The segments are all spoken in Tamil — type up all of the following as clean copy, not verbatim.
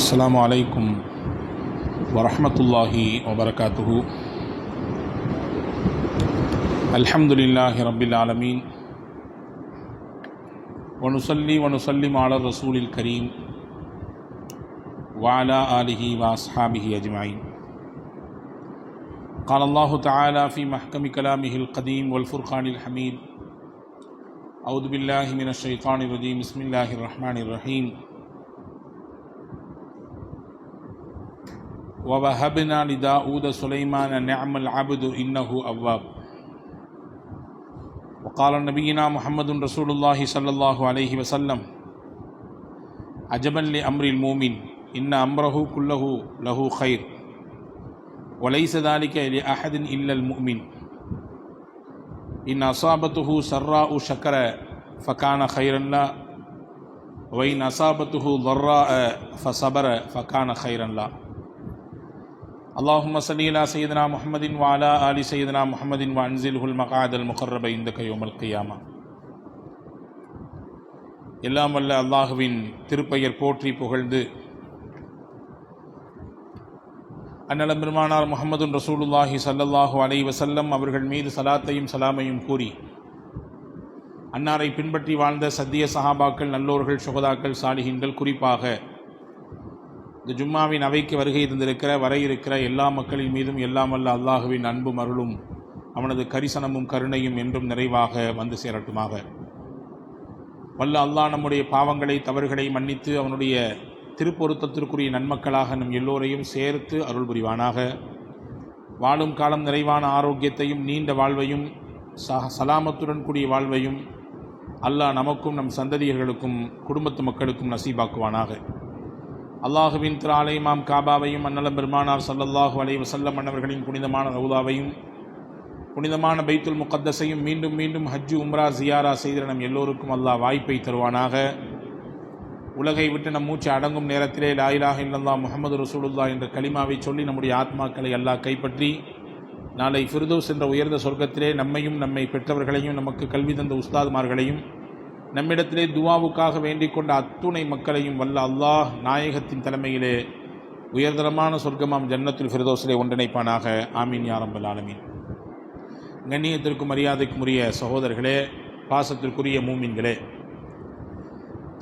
السلام عليكم ورحمة الله وبركاته. الحمد لله رب العالمين ونصلي ونسلم على الرسول الكريم وعلى آله وأصحابه أجمعين. قال الله تعالى في محكم كلامه القديم والفرقان الحميد: أعوذ بالله من الشيطان الرجيم. بسم الله الرحمن الرحيم. وَوَهَبْنَا لِدَاوُودَ سُلَيْمَانَ نِعْمَ الْعَبْدُ إِنَّهُ أَوَّابٌ. وقال نبينا محمد رسول الله صلى الله عليه وسلم: عجبا لأمر المؤمن إن أمره كله له خير وليس ذلك لأحد إلا المؤمن إن أصابته سراء شكر فكان خيرا له وإن أصابته ضراء فصبر فكان خيرا له. اللهم صل على سيدنا محمد وعلى آل سيدنا محمد وأنزله المقعد المقرب عندك يوم القيامة. எல்லாம் வல்ல அல்லாஹுவின் திருப்பெயர் போற்றி புகழ்ந்து அன்னலம் பெருமானார் முஹம்மதுன் ரசூலுல்லாஹி ஸல்லல்லாஹு அலைஹி வஸல்லம் அவர்கள் மீது சலாத்தையும் சலாமையும் கூறி அன்னாரை பின்பற்றி வாழ்ந்த சத்திய சஹாபாக்கள், நல்லோர்கள், சுஹதாக்கள், சாலிஹீன்கள், குறிப்பாக இந்த ஜும்மாவின் அவைக்கு வருகை இருந்திருக்கிற வர இருக்கிற எல்லா மக்களின் மீதும் எல்லாம் வல்ல அல்லாஹுவின் அன்பும் அருளும் அவனது கரிசனமும் கருணையும் என்றும் நிறைவாக வந்து சேரட்டுமாக. வல்ல அல்லாஹ் நம்முடைய பாவங்களை, தவறுகளை மன்னித்து அவனுடைய திருப்பொருத்தத்திற்குரிய நன்மக்களாக நம் எல்லோரையும் சேர்த்து அருள் புரிவானாக. வாழும் காலம் நிறைவான ஆரோக்கியத்தையும் நீண்ட வாழ்வையும் சலாமத்துடன் கூடிய வாழ்வையும் அல்லாஹ் நமக்கும் நம் சந்ததியர்களுக்கும் குடும்பத்து மக்களுக்கும் நசீபாக்குவானாக. அல்லாஹுவின் திரு ஆலயமாம் காபாவையும் அன்னலம் பெருமானார் ஸல்லல்லாஹு அலைஹி வஸல்லம் அன்னவர்களின் புனிதமான ரவுதாவையும் புனிதமான பைத்துல் முகத்தஸையும் மீண்டும் மீண்டும் ஹஜ்ஜு உம்ரா ஜியாரா செய்த நம் எல்லோருக்கும் அல்லாஹ் வாய்ப்பை தருவானாக. உலகை விட்டு நம் மூச்சு அடங்கும் நேரத்திலே லா இலாஹ இல்லல்லாஹ் முஹம்மது ரசூலுல்லாஹ் என்ற கலிமாவை சொல்லி நம்முடைய ஆத்மாக்களை அல்லாஹ் கைப்பற்றி நாளை ஃபிர்தௌஸ் என்ற உயர்ந்த சொர்க்கத்திலே நம்மையும் நம்மை பெற்றவர்களையும் நமக்கு கல்வி தந்த உஸ்தாதுமார்களையும் நம்மிடத்திலே துவாவுக்காக வேண்டிக் கொண்ட அத்துணை மக்களையும் வல்ல அல்லாஹ் நாயகத்தின் தலைமையிலே உயர்தரமான சொர்க்கமாம் ஜன்னத்துல் ஃபிர்தௌஸிலே ஒன்றிணைப்பானாக. ஆமீன் யா ரப்பல் ஆலமீன். கண்ணியத்திற்கும் மரியாதைக்கும் உரிய சகோதரர்களே, பாசத்திற்குரிய மூமின்களே,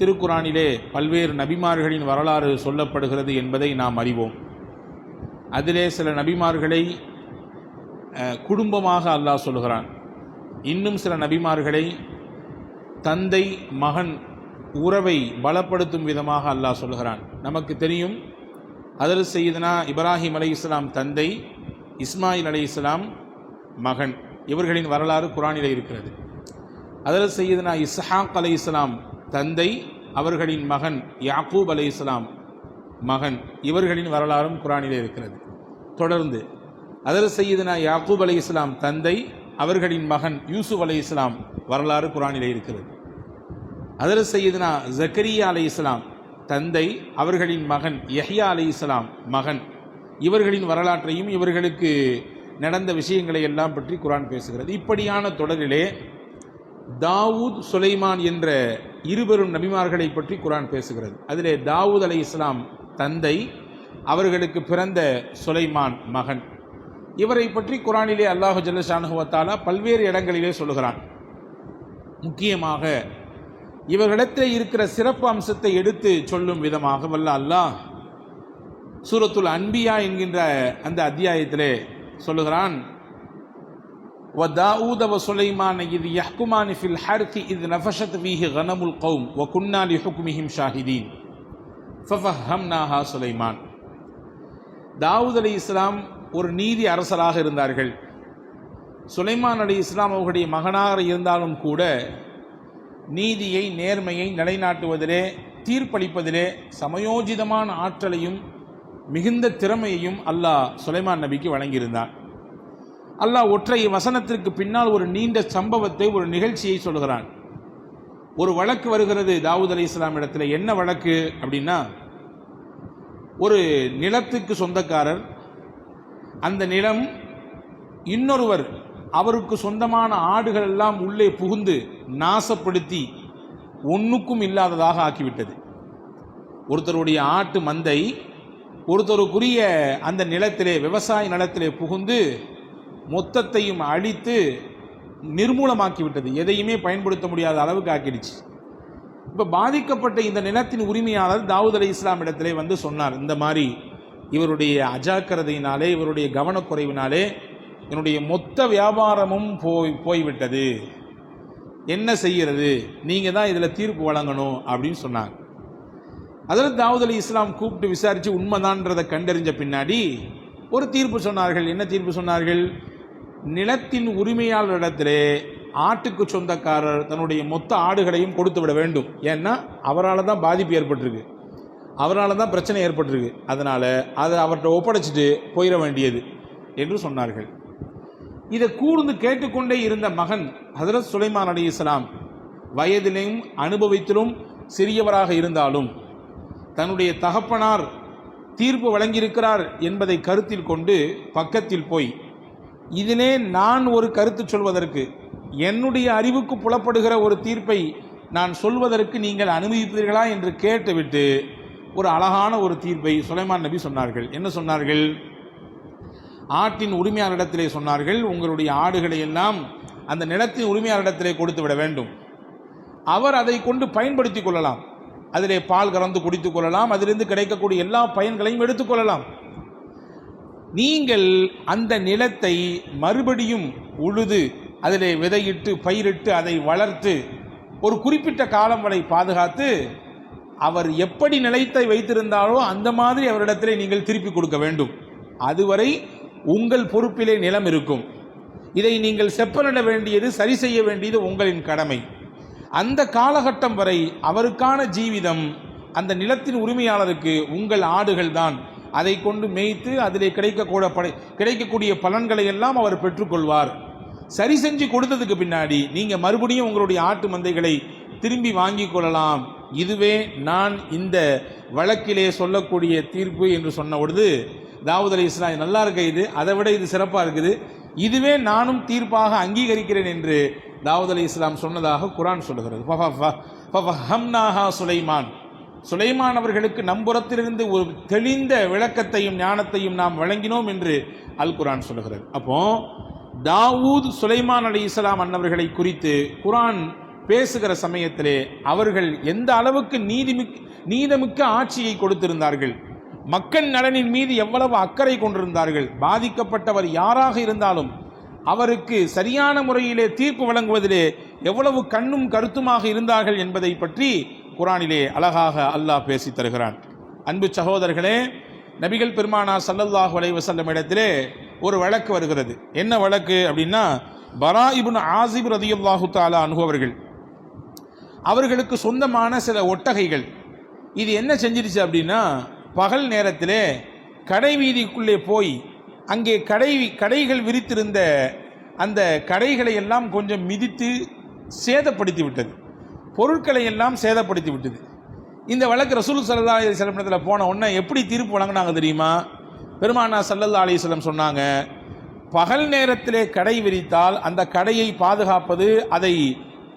திருக்குரானிலே பல்வேறு நபிமார்களின் வரலாறு சொல்லப்படுகிறது என்பதை நாம் அறிவோம். அதிலே சில நபிமார்களை குடும்பமாக அல்லாஹ் சொல்கிறான். இன்னும் சில நபிமார்களை தந்தை மகன் உறவை பலப்படுத்தும் விதமாக அல்லாஹ் சொல்கிறான். நமக்கு தெரியும், ஹதரத் சையதுனா இப்ராஹிம் அலைஹிஸ்ஸலாம் தந்தை, இஸ்மாயில் அலைஹிஸ்ஸலாம் மகன். இவர்களின் வரலாறு குரானிலே இருக்கிறது. ஹதரத் சையதுனா இஸ்ஹாக் அலைஹிஸ்ஸலாம் தந்தை, அவர்களின் மகன் யாக்கூப் அலைஹிஸ்ஸலாம் மகன். இவர்களின் வரலாறும் குரானிலே இருக்கிறது. தொடர்ந்து ஹதரத் சையதுனா யாக்கூப் அலைஹிஸ்ஸலாம் தந்தை, அவர்களின் மகன் யூசுப் அலைஹிஸ்ஸலாம் வரலாறு குரானிலே இருக்கிறது. ஹதரத் சையதுனா ஜக்கரியா அலைஹிஸ்ஸலாம் தந்தை, அவர்களின் மகன் யஹ்யா அலைஹிஸ்ஸலாம் மகன். இவர்களின் வரலாற்றையும் இவர்களுக்கு நடந்த விஷயங்களை எல்லாம் பற்றி குரான் பேசுகிறது. இப்படியான தொடரிலே தாவூத், சுலைமான் என்ற இருபெரும் நபிமார்களை பற்றி குரான் பேசுகிறது. அதிலே தாவூத் அலைஹிஸ்ஸலாம் தந்தை, அவர்களுக்கு பிறந்த சுலைமான் மகன். இவரை பற்றி குரானிலே அல்லாஹு ஜல்ல ஷானஹு வ தஆலா பல்வேறு இடங்களிலே சொல்லுகிறான். முக்கியமாக இவர்களிடத்தில் இருக்கிற சிறப்பு அம்சத்தை எடுத்து சொல்லும் விதமாக வல்ல அல்லாஹ் சூரத்துல் அன்பியா என்கின்ற அந்த அத்தியாயத்திலே சொல்லுகிறான்: وَدَاوُودَ وَسُلَيْمَانَ إِذْ يَحْكُمَانِ فِي الْحَرْثِ إِذْ نَفَشَتْ فِيهِ غَنَمُ الْقَوْمِ وَكُنَّا لِحُكْمِهِمْ شَاهِدِينَ فَفَهَّمْنَاهَا سُلَيْمَانَ. தாவூத் அலைஹிஸ்ஸலாம் ஒரு நீதி அரசராக இருந்தார்கள். சுலைமான் அலைஹிஸ்ஸலாம் அவர்களுடைய மகனாக இருந்தாலும் கூட நீதியை, நேர்மையை நிலைநாட்டுவதிலே, தீர்ப்பளிப்பதிலே சமயோஜிதமான ஆற்றலையும் மிகுந்த திறமையையும் அல்லாஹ் சுலைமான் நபிக்கு வழங்கியிருந்தான். அல்லாஹ் ஒற்றை வசனத்திற்கு பின்னால் ஒரு நீண்ட சம்பவத்தை, ஒரு நிகழ்ச்சியை சொல்கிறான். ஒரு வழக்கு வருகிறது தாவூத் அலைஹிஸ்ஸலாம் இடத்துல. என்ன வழக்கு அப்படின்னா, ஒரு நிலத்துக்கு சொந்தக்காரர், அந்த நிலம் இன்னொருவர் அவருக்கு சொந்தமான ஆடுகள் எல்லாம் உள்ளே புகுந்து நாசப்படுத்தி ஒன்றுக்கும் இல்லாததாக ஆக்கிவிட்டது. ஒருத்தருடைய ஆட்டு மந்தை ஒருத்தருக்குரிய அந்த நிலத்திலே, விவசாய நிலத்திலே புகுந்து மொத்தத்தையும் அழித்து நிர்மூலமாக்கி விட்டது. எதையுமே பயன்படுத்த முடியாத அளவுக்கு ஆக்கிடுச்சு. இப்போ பாதிக்கப்பட்ட இந்த நிலத்தின் உரிமையாளர் தாவூத் அலைஹிஸ்ஸலாம் இடத்திலே வந்து சொன்னார், இந்த மாதிரி இவருடைய அஜாக்கிரதையினாலே, இவருடைய கவனக்குறைவினாலே என்னுடைய மொத்த வியாபாரமும் போய்விட்டது, என்ன செய்கிறது, நீங்கள் தான் இதில் தீர்ப்பு வழங்கணும் அப்படின்னு சொன்னாங்க. அதில் தாவூத் அலைஹிஸ்ஸலாம் கூப்பிட்டு விசாரித்து உண்மைதான்றதை கண்டறிஞ்ச பின்னாடி ஒரு தீர்ப்பு சொன்னார்கள். என்ன தீர்ப்பு சொன்னார்கள்? நிலத்தின் உரிமையாளரிடத்திலே ஆட்டுக்கு சொந்தக்காரர் தன்னுடைய மொத்த ஆடுகளையும் கொடுத்து விட வேண்டும். ஏன்னா அவரால் தான் பாதிப்பு ஏற்பட்டிருக்கு, அவரால் தான் பிரச்சனை ஏற்பட்டிருக்கு. அதனால் அதை அவர்கிட்ட ஒப்படைச்சிட்டு போயிட வேண்டியது என்று சொன்னார்கள். இதை கூர்ந்து கேட்டுக்கொண்டே இருந்த மகன் ஹஜ்ரத் சுலைமான் அலைஹிஸ்ஸலாம் வயதிலும் அனுபவத்திலும் சிறியவராக இருந்தாலும் தன்னுடைய தகப்பனார் தீர்ப்பு வழங்கியிருக்கிறார் என்பதை கருத்தில் கொண்டு பக்கத்தில் போய், இதிலே நான் ஒரு கருத்து சொல்வதற்கு, என்னுடைய அறிவுக்கு புலப்படுகிற ஒரு தீர்ப்பை நான் சொல்வதற்கு நீங்கள் அனுமதிப்பீர்களா என்று கேட்டுவிட்டு ஒரு அழகான ஒரு தீர்ப்பை சுலைமான் நபி சொன்னார்கள். என்ன சொன்னார்கள்? ஆட்டின் உரிமையாளரிடத்திலே சொன்னார்கள், உங்களுடைய ஆடுகளை எல்லாம் அந்த நிலத்தின் உரிமையாளரிடத்திலே கொடுத்து விட வேண்டும். அவர் அதை கொண்டு பயன்படுத்தி கொள்ளலாம், அதிலே பால் கறந்து குடித்துக் கொள்ளலாம், அதிலிருந்து கிடைக்கக்கூடிய எல்லா பயன்களையும் எடுத்துக்கொள்ளலாம். நீங்கள் அந்த நிலத்தை மறுபடியும் உழுது அதிலே விதையிட்டு பயிரிட்டு அதை வளர்த்து ஒரு குறிப்பிட்ட காலம் வரை பாதுகாத்து அவர் எப்படி நிலத்தை வைத்திருந்தாரோ அந்த மாதிரி அவரிடத்திலே நீங்கள் திருப்பி கொடுக்க வேண்டும். அதுவரை உங்கள் பொறுப்பிலே நிலம் இருக்கும். இதை நீங்கள் செப்பனிட வேண்டியது, சரி செய்ய வேண்டியது உங்களின் கடமை. அந்த காலகட்டம் வரை அவருக்கான ஜீவிதம் அந்த நிலத்தின் உரிமையாளருக்கு உங்கள் ஆடுகள் தான். அதை கொண்டு மேய்த்து அதிலே கிடைக்கக்கூடிய பலன்களை எல்லாம் அவர் பெற்றுக்கொள்வார். சரி செஞ்சு கொடுத்ததுக்கு பின்னாடி நீங்கள் மறுபடியும் உங்களுடைய ஆட்டு மந்தைகளை திரும்பி வாங்கி கொள்ளலாம். இதுவே நான் இந்த வழக்கிலே சொல்லக்கூடிய தீர்ப்பு என்று சொன்ன பொழுது தாவூத் அலைஹிஸ்ஸலாம், நல்லா இருக்க, இது அதை விட இது சிறப்பாக இருக்குது, இதுவே நானும் தீர்ப்பாக அங்கீகரிக்கிறேன் என்று தாவூத் அலைஹிஸ்ஸலாம் சொன்னதாக குர்ஆன் சொல்லுகிறது. சுலைமான் அவர்களுக்கு நம்புறத்திலிருந்து ஒரு தெளிந்த விளக்கத்தையும் ஞானத்தையும் நாம் வழங்கினோம் என்று அல் குர்ஆன் சொல்லுகிறது. அப்போ தாவூத் சுலைமான் அலைஹிஸ்ஸலாம் அன்னவர்களை குறித்து குர்ஆன் பேசுகிற சமயத்திலே அவர்கள் எந்த அளவுக்கு நீதமிக்க ஆட்சியை கொடுத்திருந்தார்கள், மக்கள் நலனின் மீது எவ்வளவு அக்கறை கொண்டிருந்தார்கள், பாதிக்கப்பட்டவர் யாராக இருந்தாலும் அவருக்கு சரியான முறையிலே தீர்ப்பு வழங்குவதிலே எவ்வளவு கண்ணும் கருத்துமாக இருந்தார்கள் என்பதை பற்றி குர்ஆனிலே அழகாக அல்லாஹ் பேசி தருகிறான். அன்பு சகோதரர்களே, நபிகள் பெருமானார் ஸல்லல்லாஹு அலைஹி வஸல்லம் இடத்திலே ஒரு வழக்கு வருகிறது. என்ன வழக்கு அப்படின்னா, பரா இப்னு ஆசிப் ரலியல்லாஹு தஆலா அன்ஹு அவர்களுக்கு சொந்தமான சில ஒட்டகைகள். இது என்ன செஞ்சிருச்சு அப்படின்னா, பகல் நேரத்திலே கடை வீதிக்குள்ளே போய் அங்கே கடைகள் விரித்திருந்த அந்த கடைகளை எல்லாம் கொஞ்சம் மிதித்து சேதப்படுத்தி விட்டது, பொருட்களை எல்லாம் சேதப்படுத்தி விட்டது. இந்த வழக்கு ரசூல் ஸல்லல்லாஹு அலைஹி வஸல்லம் போன உடனே எப்படி தீர்ப்பு வழங்கினாங்க தெரியுமா? பெருமானார் ஸல்லல்லாஹு அலைஹி வஸல்லம் சொன்னாங்க, பகல் நேரத்திலே கடை விரித்தால் அந்த கடையை பாதுகாப்பது, அதை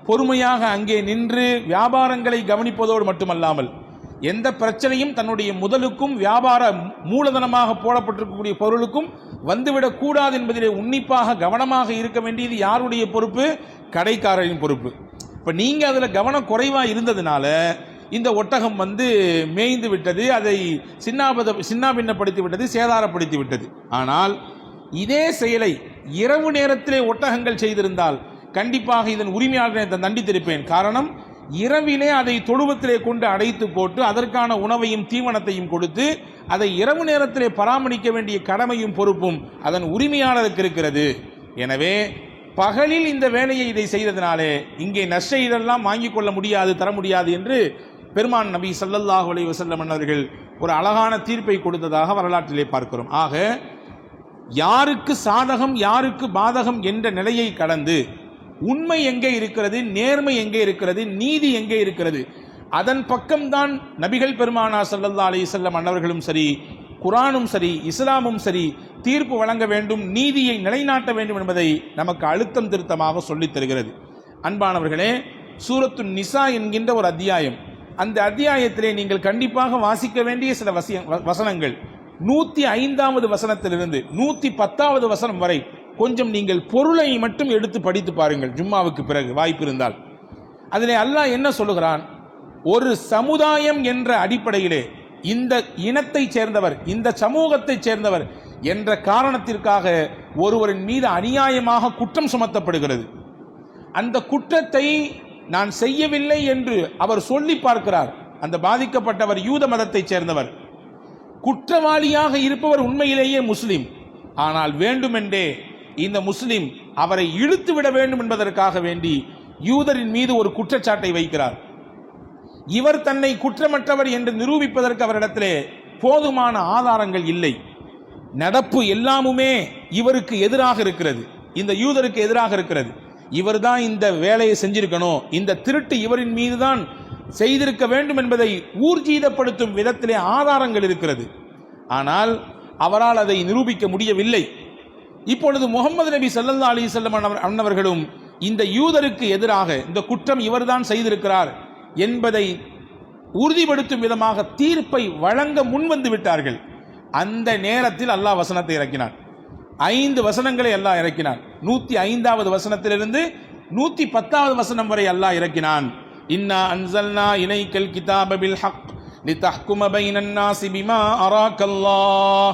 பொறுமையாக அங்கே நின்று வியாபாரங்களை கவனிப்பதோடு மட்டுமல்லாமல் எந்த பிரச்சனையும் தன்னுடைய முதலுக்கும் வியாபார மூலதனமாக போடப்பட்டிருக்கக்கூடிய பொருளுக்கும் வந்துவிடக் கூடாது என்பதிலே உன்னிப்பாக கவனமாக இருக்க வேண்டியது யாருடைய பொறுப்பு? கடைக்காரரின் பொறுப்பு. இப்போ நீங்கள் அதில் கவனம் குறைவாக இருந்ததுனால இந்த ஒட்டகம் மேய்ந்து விட்டது, அதை சின்னாபின்னப்படுத்தி விட்டது, சேதாரப்படுத்தி விட்டது. ஆனால் இதே செயலை இரவு நேரத்திலே ஒட்டகங்கள் செய்திருந்தால் கண்டிப்பாக இதன் உரிமையாளரை தண்டித்திருப்பேன். காரணம், இரவிலே அதை தொழுவத்திலே கொண்டு அடைத்து போட்டு அதற்கான உணவையும் தீவனத்தையும் கொடுத்து அதை இரவு நேரத்திலே பராமரிக்க வேண்டிய கடமையும் பொறுப்பும் அதன் உரிமையாளருக்கு இருக்கிறது. எனவே பகலில் இந்த வேலையை இதை செய்ததினாலே இங்கே நஷ்ட ஈடெல்லாம் வாங்கிக் கொள்ள முடியாது, தர முடியாது என்று பெருமான் நபி ஸல்லல்லாஹு அலைஹி வஸல்லம் அவர்கள் ஒரு அழகான தீர்ப்பை கொடுத்ததாக வரலாற்றிலே பார்க்கிறோம். ஆக யாருக்கு சாதகம் யாருக்கு பாதகம் என்ற நிலையை கடந்து உண்மை எங்கே இருக்கிறது, நேர்மை எங்கே இருக்கிறது, நீதி எங்கே இருக்கிறது, அதன் பக்கம்தான் நபிகள் பெருமானார் ஸல்லல்லாஹு அலைஹி வஸல்லம் அன்னவர்களும் சரி, குர்ஆனும் சரி, இஸ்லாமும் சரி தீர்ப்பு வழங்க வேண்டும், நீதியை நிலைநாட்ட வேண்டும் என்பதை நமக்கு அழுத்தம் திருத்தமாக சொல்லித் தருகிறது. அன்பானவர்களே, சூரத்து நிசா என்கின்ற ஒரு அத்தியாயம், அந்த அத்தியாயத்திலே நீங்கள் கண்டிப்பாக வாசிக்க வேண்டிய சில வசனங்கள் 105வது வசனத்திலிருந்து 110வது வசனம் வரை கொஞ்சம் நீங்கள் பொருளை மட்டும் எடுத்து படித்து பாருங்கள் ஜும்மாவுக்கு பிறகு வாய்ப்பு இருந்தால். அதிலே அல்லாஹ் என்ன சொல்லுகிறான்? ஒரு சமுதாயம் என்ற அடிப்படையிலே இந்த இனத்தை சேர்ந்தவர், இந்த சமூகத்தை சேர்ந்தவர் என்ற காரணத்திற்காக ஒருவரின் மீது அநியாயமாக குற்றம் சுமத்தப்படுகிறது. அந்த குற்றத்தை நான் செய்யவில்லை என்று அவர் சொல்லி பார்க்கிறார். அந்த பாதிக்கப்பட்டவர் யூத மதத்தை சேர்ந்தவர். குற்றவாளியாக இருப்பவர் உண்மையிலேயே முஸ்லிம். ஆனால் வேண்டுமென்றே இந்த முஸ்லிம் அவரை இழுத்து விட வேண்டும் என்பதற்காக வேண்டி யூதரின் மீது ஒரு குற்றச்சாட்டை வைக்கிறார். இவர் தன்னை குற்றமற்றவர் என்று நிரூபிப்பதற்கு அவரிடத்திலே போதுமான ஆதாரங்கள் இல்லை. நடப்பு எல்லாமுமே இவருக்கு எதிராக இருக்கிறது, இந்த யூதருக்கு எதிராக இருக்கிறது. இவர் தான் இந்த வேலையை செஞ்சிருக்கணும், இந்த திருட்டு இவரின் மீதுதான் செய்திருக்க வேண்டும் என்பதை ஊர்ஜிதப்படுத்தும் விதத்திலே ஆதாரங்கள் இருக்கிறது. ஆனால் அவரால் அதை நிரூபிக்க முடியவில்லை. இப்பொழுது முகமது நபி ஸல்லல்லாஹு அலைஹி வஸல்லம் அன்னவர்களும் இந்த யூதருக்கு எதிராக இந்த குற்றம் இவர்தான் செய்திருக்கிறார் என்பதை உறுதிப்படுத்தும் விதமாக தீர்ப்பை வழங்க முன்வந்து விட்டார்கள். அந்த நேரத்தில் அல்லாஹ் வசனத்தை இறக்கினான். 5 வசனங்களை அல்லாஹ் இறக்கினான். 105வது வசனத்திலிருந்து 110வது வசனம் வரை அல்லாஹ் இறக்கினான். இன்னா அன்ஸல்னா இலைக்கல் கிதாப பில் ஹக் லிதஹ்கும பைனன் நாஸி பிமா அராக்கல்லாஹ்.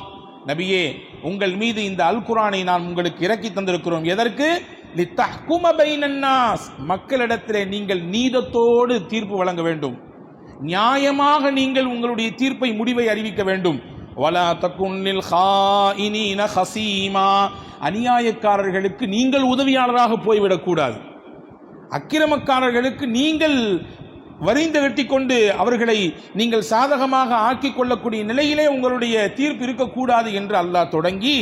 நபியே, உங்கள் மீது இந்த அல் குர்ஆனை நான் உங்களுக்கு இறக்கி தந்திருக்கிறோம். எதற்கு? லிதஹ்கும பைனன் நாஸ், மக்களிடத்திலே நீங்கள் நீதத்தோடு தீர்ப்பு வழங்க வேண்டும், நியாயமாக நீங்கள் உங்களுடைய தீர்ப்பை முடிவை அறிவிக்க வேண்டும். வலா தகுன் லில் ஹாயினீன ஹஸீமா, அநியாயக்காரர்களுக்கு நீங்கள் உதவியாளராக போய்விடக்கூடாது. அக்கிரமக்காரர்களுக்கு நீங்கள் வரிந்து கட்டிக்கொண்டு அவர்களை நீங்கள் சாதகமாக ஆக்கிக் கொள்ளக்கூடிய நிலையிலே உங்களுடைய தீர்ப்பு இருக்கக்கூடாது என்று அல்லாஹ் தொடங்கி,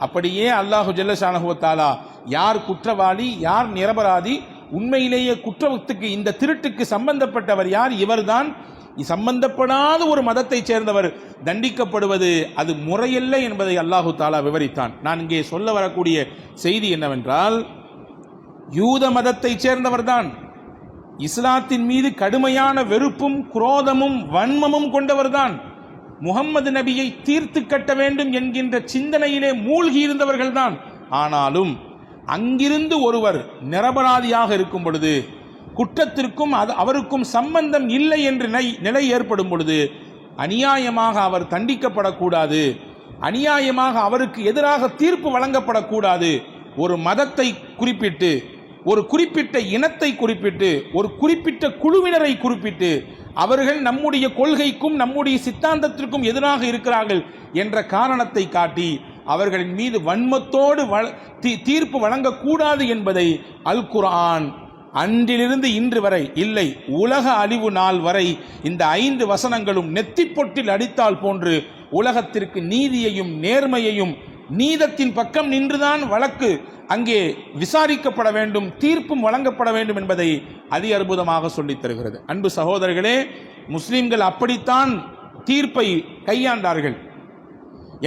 அப்படியே அல்லாஹு ஜல்ல ஷானஹு வ தஆலா யார் குற்றவாளி யார் நிரபராதி, உண்மையிலேயே குற்றத்துக்கு இந்த திருட்டுக்கு சம்பந்தப்பட்டவர் யார், இவர்தான், சம்பந்தப்படாத ஒரு மதத்தை சேர்ந்தவர் தண்டிக்கப்படுவது அது முறையல்ல என்பதை அல்லாஹு தஆலா விவரித்தான். நான் இங்கே சொல்ல வரக்கூடிய செய்தி என்னவென்றால், யூத மதத்தை சேர்ந்தவர்தான், இஸ்லாத்தின் மீது கடுமையான வெறுப்பும் குரோதமும் வன்மமும் கொண்டவர்தான், முகம்மது நபியை தீர்த்து கட்ட வேண்டும் என்கின்ற சிந்தனையிலே மூழ்கி இருந்தவர்கள்தான். ஆனாலும் அங்கிருந்து ஒருவர் நிரபராதியாக இருக்கும் பொழுது, குற்றத்திற்கும் அவருக்கும் சம்பந்தம் இல்லை என்று நிலை ஏற்படும் பொழுது அநியாயமாக அவர் தண்டிக்கப்படக்கூடாது, அநியாயமாக அவருக்கு எதிராக தீர்ப்பு வழங்கப்படக்கூடாது. ஒரு மதத்தை குறிப்பிட்டு, ஒரு குறிப்பிட்ட இனத்தை குறிப்பிட்டு, ஒரு குறிப்பிட்ட குழுவினரை குறிப்பிட்டு அவர்கள் நம்முடைய கொள்கைக்கும் நம்முடைய சித்தாந்தத்திற்கும் எதிராக இருக்கிறார்கள் என்ற காரணத்தை காட்டி அவர்களின் மீது வன்மத்தோடு தீர்ப்பு வழங்கக்கூடாது என்பதை அல் குர்ஆன் அன்றிலிருந்து இன்று வரை இல்லை, உலக அழிவு நாள் வரை இந்த 5 வசனங்களும் நெத்திப்பொட்டில் அடித்தால் போன்று உலகத்திற்கு நீதியையும் நேர்மையையும், நீதத்தின் பக்கம் நின்றுதான் வழக்கு அங்கே விசாரிக்கப்பட வேண்டும், தீர்ப்பும் வழங்கப்பட வேண்டும் என்பதை அதி அற்புதமாக சொல்லித் தருகிறது. அன்பு சகோதரர்களே, முஸ்லிம்கள் அப்படித்தான் தீர்ப்பை கையாண்டார்கள்.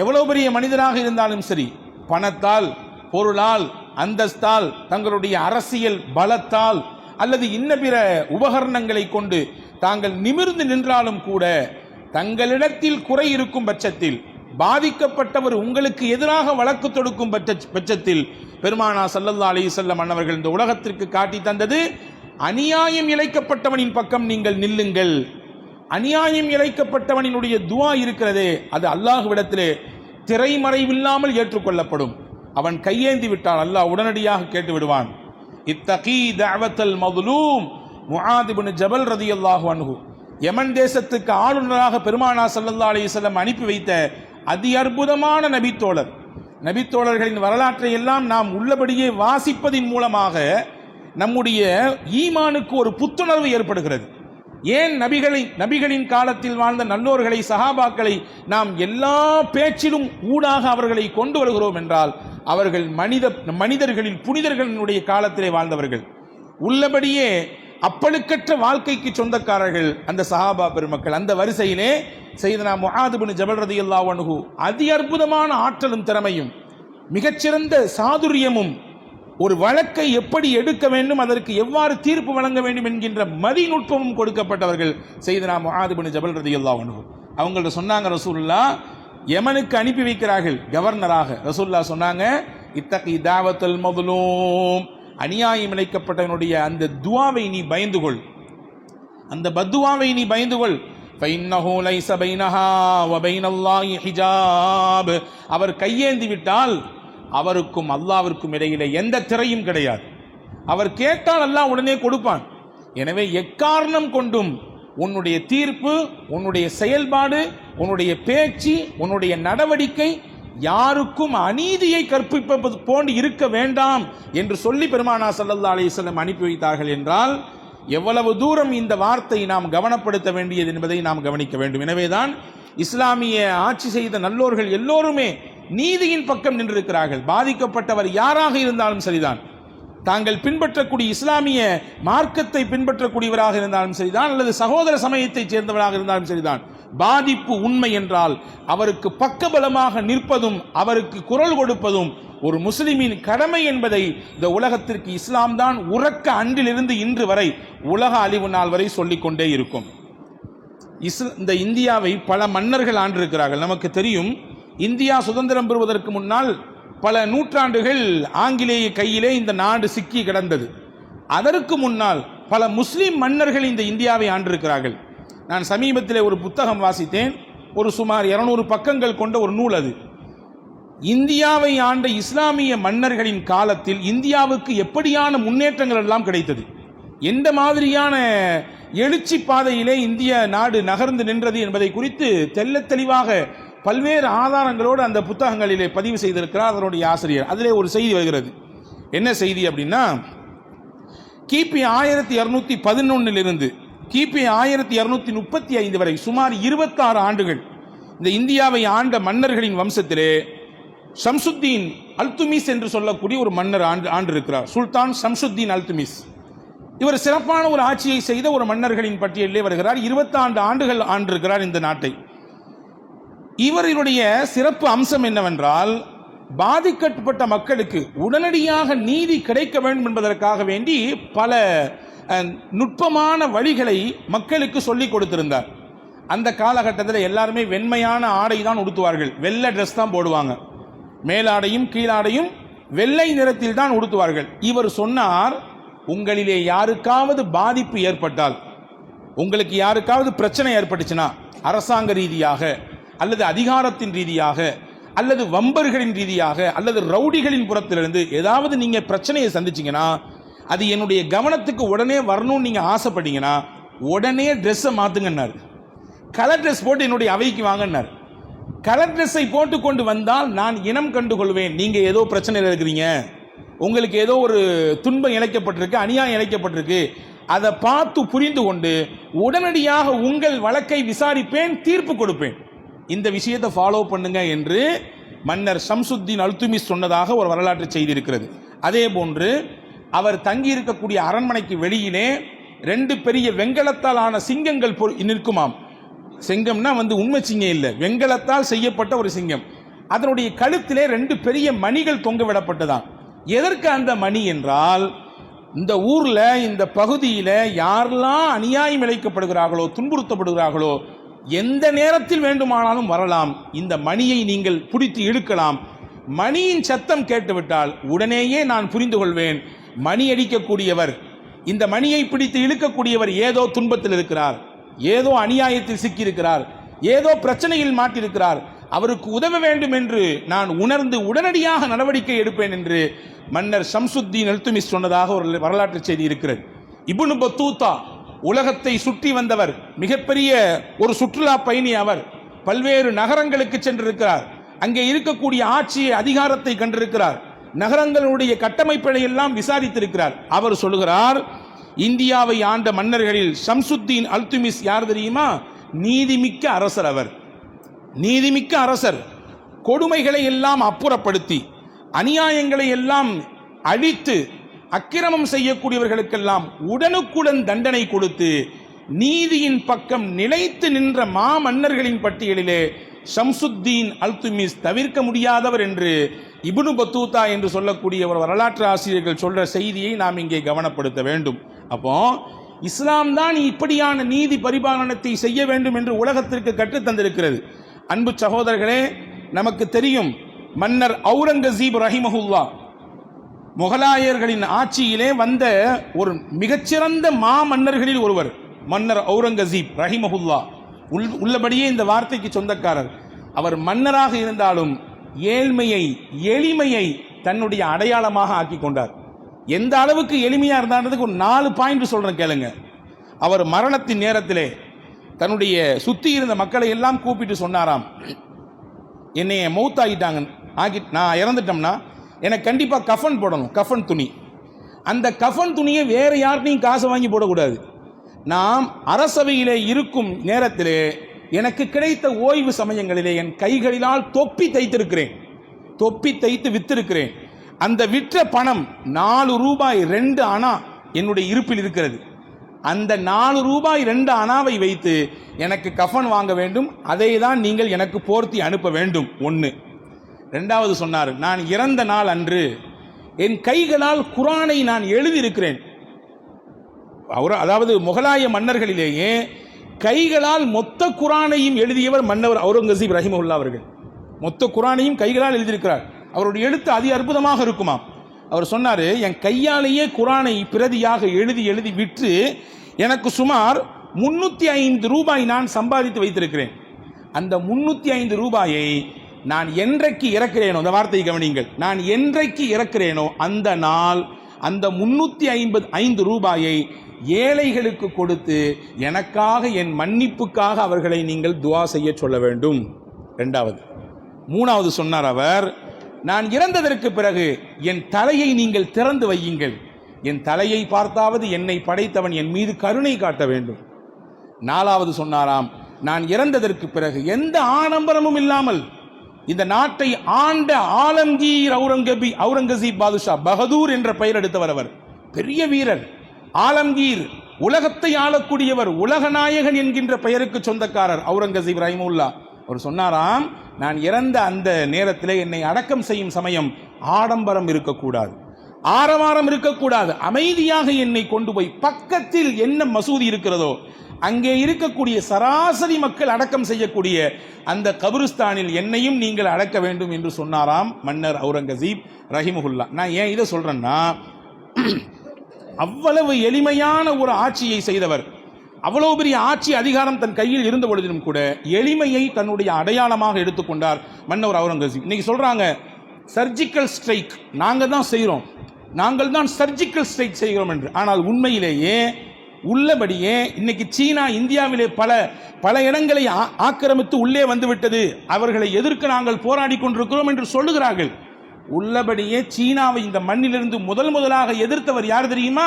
எவ்வளவு பெரிய மனிதராக இருந்தாலும் சரி, பணத்தால், பொருளால், அந்தஸ்தால், தங்களுடைய அரசியல் பலத்தால் அல்லது இன்ன பிற உபகரணங்களை கொண்டு தாங்கள் நிமிர்ந்து நின்றாலும் கூட, தங்களிடத்தில் குறை இருக்கும் பட்சத்தில், பாதிக்கப்பட்டவர் உங்களுக்கு எதிராக வழக்கு தொடுக்கும் பட்சத்தில் பெருமானா ஸல்லல்லாஹு அலைஹி வஸல்லம் அன்னவர்கள் இந்த உலகத்திற்கு காட்டி தந்தது, அநியாயம் இழைக்கப்பட்டவனின் பக்கம் நீங்கள் நில்லுங்கள். அநியாயம் இழைக்கப்பட்டவனினுடைய துஆ இருக்கிறதே, அது அல்லாஹ்விடத்திலே திரைமறைவில்லாமல் ஏற்றுக்கொள்ளப்படும். அவன் கையேந்தி விட்டால் அல்லாஹ் உடனடியாக கேட்டு விடுவான். இத்தகீ தஅவத்தல் மظلூம் முஆத் இப்னு ஜபல் ரலியல்லாஹு அன்ஹு, யமன் தேசத்துக்கு ஆளுநராக பெருமானா ஸல்லல்லாஹு அலைஹி வஸல்லம் அனுப்பி வைத்த அதி அற்புதமான நபித்தோழர். நபித்தோழர்களின் வரலாற்றை எல்லாம் நாம் உள்ளபடியே வாசிப்பதின் மூலமாக நம்முடைய ஈமானுக்கு ஒரு புத்துணர்வு ஏற்படுகிறது. ஏன் நபிகளின் காலத்தில் வாழ்ந்த நல்லோர்களை, சஹாபாக்களை நாம் எல்லா பேச்சிலும் ஊடாக அவர்களை கொண்டு வருகிறோம் என்றால், அவர்கள் மனிதர்களின் புனிதர்களினுடைய காலத்திலே வாழ்ந்தவர்கள். உள்ளபடியே அப்பழுக்கற்ற வாழ்க்கைக்கு சொந்தக்காரர்கள் அந்த சஹாபா பெருமக்கள். அந்த வரிசையிலே சையதுனா முஆத் இப்னு ஜபல் ரலியல்லாஹு அன்ஹு அதி அற்புதமான ஆற்றலும் திறமையும் மிகச்சிறந்த சாதுரியமும் ஒரு வழக்கை எப்படி எடுக்க வேண்டும், அதற்கு எவ்வாறு தீர்ப்பு வழங்க வேண்டும் என்கின்ற மதிநுட்பமும் கொடுக்கப்பட்டவர்கள் செய்தனா முஆத் இப்னு ஜபல் ரலியல்லாஹு அன்ஹு. அவங்கள்ட்ட சொன்னாங்க ரசூலுல்லாஹ், யமனுக்கு அனுப்பி வைக்கிறார்கள் கவர்னராக. ரசூலுல்லாஹ் சொன்னாங்க, இத்தகி தாவத்துல் மظلوم, அநியாயம் இழைக்கப்பட்டவனுடைய அந்த துஆவை நீ பயந்து கொள், அந்த பத்துவாவை நீ பயந்து கொள். ஃபைன்னஹு லைஸ பைனஹா வ பைனல்லாஹி ஹிஜாப், அவர் கையேந்தி விட்டால் அவருக்கும் அல்லாஹ்விற்கும் இடையிலே எந்த திரையும் கிடையாது. அவர் கேட்டால் அல்லாஹ் உடனே கொடுப்பான். எனவே எக்காரணம் கொண்டும் உன்னுடைய தீர்ப்பு, உன்னுடைய செயல்பாடு, உன்னுடைய பேச்சு, உன்னுடைய நடவடிக்கை யாருக்கும் அநீதியை கற்பிப்பது போன்று இருக்க வேண்டாம் என்று சொல்லி பெருமானார் ஸல்லல்லாஹு அலைஹி வஸல்லம் அனுப்பி வைத்தார்கள் என்றால் எவ்வளவு தூரம் இந்த வார்த்தை நாம் கவனப்படுத்த வேண்டியது என்பதை நாம் கவனிக்க வேண்டும். எனவேதான் இஸ்லாமிய ஆட்சி செய்த நல்லோர்கள் எல்லோருமே நீதியின் பக்கம் நின்றிருக்கிறார்கள். பாதிக்கப்பட்டவர் யாராக இருந்தாலும் சரிதான், தாங்கள் பின்பற்றக்கூடிய இஸ்லாமிய மார்க்கத்தை பின்பற்றக்கூடியவராக இருந்தாலும் சரிதான், அல்லது சகோதர சமயத்தைச் சேர்ந்தவராக இருந்தாலும் சரிதான், பாதிப்பு உண்மை என்றால் அவருக்கு பக்கபலமாக நிற்பதும் அவருக்கு குரல் கொடுப்பதும் ஒரு முஸ்லிமின் கடமை என்பதை இந்த உலகத்திற்கு இஸ்லாம் தான் உறக்க அன்றிலிருந்து இன்று வரை உலக அழிவு நாள் வரை சொல்லிக்கொண்டே இருக்கும். இந்த இந்தியாவை பல மன்னர்கள் ஆண்டிருக்கிறார்கள். நமக்கு தெரியும், இந்தியா சுதந்திரம் பெறுவதற்கு முன்னால் பல நூற்றாண்டுகள் ஆங்கிலேய கையிலே இந்த நாடு சிக்கி கிடந்தது. அதற்கு முன்னால் பல முஸ்லிம் மன்னர்கள் இந்த இந்தியாவை ஆண்டிருக்கிறார்கள். நான் சமீபத்தில் ஒரு புத்தகம் வாசித்தேன், ஒரு சுமார் 200 பக்கங்கள் கொண்ட ஒரு நூல். அது இந்தியாவை ஆண்ட இஸ்லாமிய மன்னர்களின் காலத்தில் இந்தியாவுக்கு எப்படியான முன்னேற்றங்கள் எல்லாம் கிடைத்தது, எந்த மாதிரியான எழுச்சி பாதையிலே இந்திய நாடு நகர்ந்து நின்றது என்பதை குறித்து தெள்ளத் தெளிவாக பல்வேறு ஆதாரங்களோடு அந்த புத்தகங்களிலே பதிவு செய்திருக்கிறார் அதனுடைய ஆசிரியர். அதிலே ஒரு செய்தி வருகிறது. என்ன செய்தி அப்படின்னா, கிபி 1211 கிபி 1235 வரை சுமார் 26 ஆண்டுகள் இந்த இந்தியாவை ஆண்ட மன்னர்களின் வம்சத்திலே ஷம்சுத்தீன் அல்துமிஸ் என்று சொல்லக்கூடிய ஒரு மன்னர் ஆண்டிருக்கிறார். சுல்தான் ஷம்சுத்தீன் அல்துமிஸ். இவர் சிறப்பான ஒரு ஆட்சியை செய்த ஒரு மன்னர்களின் பட்டியலிலே வருகிறார். 20 ஆண்டுகள் ஆண்டிருக்கிறார் இந்த நாட்டை. இவருடைய சிறப்பு அம்சம் என்னவென்றால், பாதிக்கப்பட்ட மக்களுக்கு உடனடியாக நீதி கிடைக்க வேண்டும் என்பதற்காக வேண்டி பல நுட்பமான வழிகளை மக்களுக்கு சொல்லிக் கொடுத்திருந்தார். அந்த காலகட்டத்தில் எல்லாருமே வெண்மையான ஆடை தான் உடுத்துவார்கள், வெள்ளை ட்ரெஸ் தான் போடுவாங்க, மேலாடையும் கீழாடையும் வெள்ளை நிறத்தில் தான் உடுத்துவார்கள். இவர் சொன்னார், உங்களிலே யாருக்காவது பாதிப்பு ஏற்பட்டால், உங்களுக்கு யாருக்காவது பிரச்சனை ஏற்பட்டுச்சுன்னா, அரசாங்க ரீதியாக அல்லது அதிகாரத்தின் ரீதியாக அல்லது வம்பர்களின் ரீதியாக அல்லது ரவுடிகளின் புறத்திலிருந்து ஏதாவது நீங்க பிரச்சனையை சந்திச்சீங்கன்னா, அது என்னுடைய கவனத்துக்கு உடனே வரணும்னு நீங்க ஆசைப்பட்டீங்கன்னா உடனே ட்ரெஸ்ஸை மாத்துங்கன்னார். கலர் ட்ரெஸ் போட்டு என்னுடைய அவைக்கு வாங்கினார். கலர் ட்ரெஸ்ஸை போட்டு கொண்டு வந்தால் நான் இனம் கண்டு கொள்வேன், நீங்க ஏதோ பிரச்சனையில் இருக்கிறீங்க, உங்களுக்கு ஏதோ ஒரு துன்பம் இழைக்கப்பட்டிருக்கு, அநியாயம் இழைக்கப்பட்டிருக்கு, அதை பார்த்து புரிந்து கொண்டு உடனடியாக உங்கள் வழக்கை விசாரிப்பேன், தீர்ப்பு கொடுப்பேன், இந்த விஷயத்தை ஃபாலோ பண்ணுங்க என்று மன்னர் ஷம்சுத்தீன் அல்துமிஸ் சொன்னதாக ஒரு வரலாற்று செய்தி இருக்கிறது. அதே போன்று அவர் தங்கி இருக்கக்கூடிய அரண்மனைக்கு வெளியிலே 2 பெரிய வெண்கலத்தால் ஆன சிங்கங்கள் நிற்குமாம். சிங்கம்னா உண்மை சிங்கம் இல்லை, வெண்கலத்தால் செய்யப்பட்ட ஒரு சிங்கம். அதனுடைய கழுத்திலே 2 பெரிய மணிகள் தொங்க விடப்பட்டதான். எதற்கு அந்த மணி என்றால், இந்த ஊர்ல இந்த பகுதியில யாரெல்லாம் அநியாயம் இழைக்கப்படுகிறார்களோ, துன்புறுத்தப்படுகிறார்களோ, எந்த நேரத்தில் வேண்டுமானாலும் வரலாம், இந்த மணியை நீங்கள் பிடித்து இழுக்கலாம், மணியின் சத்தம் கேட்டுவிட்டால் உடனேயே நான் புரிந்து கொள்வேன், மணி அடிக்கக்கூடியவர், இந்த மணியை பிடித்து இழுக்கக்கூடியவர் ஏதோ துன்பத்தில் இருக்கிறார், ஏதோ அநியாயத்தில் சிக்கியிருக்கிறார், ஏதோ பிரச்சனையில் மாட்டிருக்கிறார், அவருக்கு உதவ வேண்டும் என்று நான் உணர்ந்து உடனடியாக நடவடிக்கை எடுப்பேன் என்று மன்னர் ஷம்சுத்தீன் அல்துமிஸ் சொன்னதாக ஒரு வரலாற்று செய்தி இருக்கிறது. இப்னு பத்தூதா உலகத்தை சுற்றி வந்தவர், மிகப்பெரிய ஒரு சுற்றுலா பயணி. அவர் பல்வேறு நகரங்களுக்கு சென்றிருக்கிறார், அங்கே இருக்கக்கூடிய ஆட்சியை அதிகாரத்தை கண்டிருக்கிறார், நகரங்களுடைய கட்டமைப்பை எல்லாம் விசாரித்திருக்கிறார். அவர் சொல்லுகிறார், இந்தியாவை ஆண்ட மன்னர்களில் ஷம்சுத்தீன் அல்துமிஸ் யார் தெரியுமா? நீதிமிக்க அரசர். அவர் நீதிமிக்க அரசர். கொடுமைகளை எல்லாம் அப்புறப்படுத்தி, அநியாயங்களை எல்லாம் அழித்து, அக்கிரமம் செய்யக்கூடியவர்களுக்கெல்லாம் உடனுக்குடன் தண்டனை கொடுத்து நீதியின் பக்கம் நிலைத்து நின்ற மா மன்னர்களின் பட்டியலிலே ஷம்சுத்தீன் அல்துமிஸ் தவிர்க்க முடியாதவர் என்று இப்னு பத்தூதா என்று சொல்லக்கூடிய ஒரு வரலாற்று ஆசிரியர்கள் சொல்ற செய்தியை நாம் இங்கே கவனப்படுத்த வேண்டும். அப்போ இஸ்லாம் தான் இப்படியான நீதி பரிபாலனத்தை செய்ய வேண்டும் என்று உலகத்திற்கு கற்றுத்தந்திருக்கிறது. அன்பு சகோதரர்களே, நமக்கு தெரியும் மன்னர் அவுரங்கசீப் ரஹிமஹுல்லா முகலாயர்களின் ஆட்சியிலே வந்த ஒரு மிகச்சிறந்த மன்னர்களில் ஒருவர். மன்னர் அவுரங்கசீப் ரஹிமஹுல்லா உள்ளபடியே இந்த வார்த்தைக்கு சொந்தக்காரர். அவர் மன்னராக இருந்தாலும் ஏழ்மையை எளிமையை தன்னுடைய அடையாளமாக ஆக்கி கொண்டார். எந்த அளவுக்கு எளிமையா இருந்தான்றதுக்கு ஒரு 4 பாயிண்ட் சொல்றேன் கேளுங்க. அவர் மரணத்தின் நேரத்திலே தன்னுடைய சுத்தி இருந்த மக்களை எல்லாம் கூப்பிட்டு சொன்னாராம், என்னைய மௌத்தாகிட்டாங்க, நான் இறந்துட்டோம்னா எனக்கு கண்டிப்பா கஃபன் போடணும், கஃபன் துணி. அந்த கஃபன் துணியை வேற யார்கிட்டையும் காசு வாங்கி போடக்கூடாது. நாம் அரசவையிலே இருக்கும் நேரத்திலே எனக்கு கிடைத்த ஓய்வு சமயங்களிலே என் கைகளினால் தொப்பி தைத்திருக்கிறேன், தொப்பி தைத்து வித்திருக்கிறேன். அந்த விற்ற பணம் 4 ரூபாய் 2 அணா என்னுடைய இருப்பில் இருக்கிறது. அந்த 4 ரூபாய் 2 அணாவை வைத்து எனக்கு கஃபன் வாங்க வேண்டும், அதை தான் நீங்கள் எனக்கு போர்த்தி அனுப்ப வேண்டும். 1. 2வது சொன்னார், நான் இறந்த நாள் அன்று என் கைகளால் குரானை நான் எழுதியிருக்கிறேன். அதாவது முகலாய மன்னர்களிலேயே கைகளால் மொத்த குரானையும் எழுதியவர் மன்னர் அவுரங்கசீப் ரஹிமஹுல்லா அவர்கள். மொத்த குரானையும் கைகளால் எழுதியிருக்கிறார். அவருடைய எழுத்து அதி அற்புதமாக இருக்குமாம். அவர் சொன்னார், என் கையாலேயே குரானை பிரதியாக எழுதி எழுதி விற்று எனக்கு சுமார் 305 ரூபாய் நான் சம்பாதித்து வைத்திருக்கிறேன். அந்த 305 ரூபாயை நான் என்றைக்கு இறக்கிறேனோ, அந்த வார்த்தையை கவனிங்கள், நான் என்றைக்கு இறக்கிறேனோ அந்த நாள் அந்த 355 ரூபாயை ஏழைகளுக்கு கொடுத்து எனக்காக என் மன்னிப்புக்காக அவர்களை நீங்கள் துவா செய்ய சொல்ல வேண்டும். 2வது. 3வது சொன்னார் அவர், நான் இறந்ததற்கு பிறகு என் தலையை நீங்கள் திறந்து வையுங்கள், என் தலையை பார்த்தாவது என்னை படைத்தவன் என் மீது கருணை காட்ட வேண்டும். 4வது சொன்னாராம், நான் இறந்ததற்கு பிறகு எந்த ஆடம்பரமும் இல்லாமல் இந்த நாட்டை ஆண்ட ஆலம்கீர் அவுரங்கசீப் பாதுஷா, பகதூர் என்ற பெயர் எடுத்தவர், அவர் பெரிய வீரர். ஆலம்கீர் உலகத்தை ஆளக்கூடியவர், உலகநாயகன் என்கின்ற பெயருக்கு சொந்தக்காரர் அவுரங்கசீப் ரஹிமஹுல்லா. அவர் சொன்னாராம், நான் இறந்த அந்த நேரத்தில் என்னை அடக்கம் செய்யும் சமயம் ஆடம்பரம் இருக்கக்கூடாது, ஆரவாரம் இருக்கக்கூடாது, அமைதியாக என்னை கொண்டு போய் பக்கத்தில் என்ன மசூதி இருக்கிறதோ அங்கே இருக்கக்கூடிய சராசரி மக்கள் அடக்கம் செய்யக்கூடிய அந்த கபிரிஸ்தானில் என்னையும் நீங்கள் அடக்க வேண்டும் என்று சொன்னாராம் மன்னர் அவுரங்கசீப் ரஹிமஹுல்லா. நான் ஏன் இதை சொல்றேன்னா, அவ்வளவு எளிமையான ஒரு ஆட்சியை செய்தவர், அவ்வளவு பெரிய ஆட்சி அதிகாரம் தன் கையில் இருந்த பொழுதிலும் கூட எளிமையை தன்னுடைய அடையாளமாக எடுத்துக்கொண்டார் மன்னர் அவுரங்கசீப். இன்னைக்கு சொல்றாங்க சர்ஜிக்கல் ஸ்ட்ரைக் நாங்க தான் செய்கிறோம், நாங்கள் தான் சர்ஜிக்கல் ஸ்ட்ரைக் செய்கிறோம் என்று. ஆனால் உண்மையிலேயே உள்ளபடியே இன்னைக்கு சீனா இந்தியாவிலே பல இடங்களை ஆக்கிரமித்து உள்ளே வந்துவிட்டது, அவர்களை எதிர்க்க நாங்கள் போராடி கொண்டிருக்கிறோம் என்று சொல்லுகிறார்கள். உள்ளபடியே சீனாவை இந்த மண்ணிலிருந்து முதலாக எதிர்த்தவர் யார் தெரியுமா?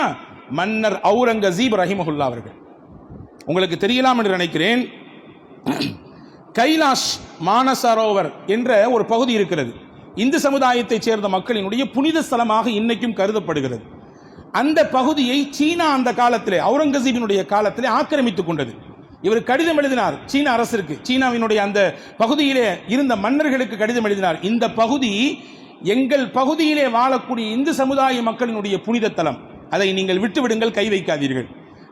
மன்னர் அவுரங்கசீப் ரஹிமஹுல்லா அவர்கள். உங்களுக்கு தெரியலாம் என்று நினைக்கிறேன், கைலாஷ் மானசரோவர் என்ற ஒரு பகுதி இருக்கிறது, இந்து சமுதாயத்தைச் சேர்ந்த மக்களினுடைய புனித ஸ்தலமாக இன்னைக்கும் கருதப்படுகிறது. அந்த பகுதியை சீனா அந்த காலத்திலே அவுரங்கசீபினுடைய காலத்திலே ஆக்கிரமித்துக் கொண்டது. இவர் கடிதம் எழுதினார் சீன அரசிற்கு, சீனாவினுடைய அந்த பகுதியிலே இருந்த மன்னர்களுக்கு கடிதம் எழுதினார், இந்த பகுதி எங்கள் பகுதியிலே வாழக்கூடிய இந்து சமுதாய மக்களினுடைய புனித தலம், அதை நீங்கள் விட்டுவிடுங்கள், கை வைக்காதீர்கள்,